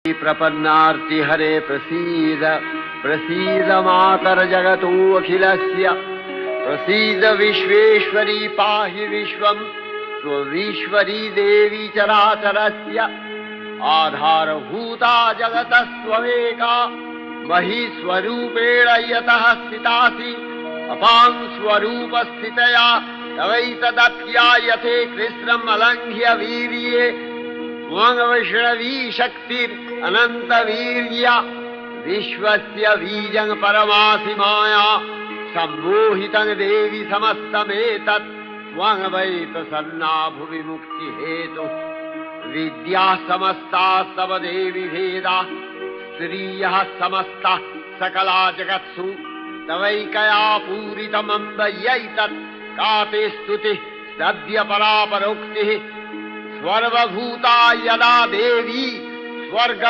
प्रपन्नार्ति हरे प्रसीद प्रसीद मातर जगतो अखिलस्य प्रसीद विश्वेश्वरी पाहि विश्वं स्वविश्वरी देवी चराचरस्य आधारभूता जगतस्त्वमेका महीस्वरूपेण यतः स्थितासि अपां स्वरूपस्थितया तवैतदप्यायते कृष्णम् अलङ्घ्य वीर्ये वैष्णवी शक्तिरनन्तवीर्या विश्वस्य बीजं परमासि माया सम्मोहितं देवि समस्तमेतत् त्वं वै प्रसन्ना भुवि मुक्तिहेतुः विद्याः समस्तास्तव देवि भेदाः स्त्रियः समस्ताः सकला जगत्सु तवैकया पूरितमम्बयैतत् का ते स्तुतिः सद्य परापरोक्तिः सर्वभूता यदा देवी स्वर्गम्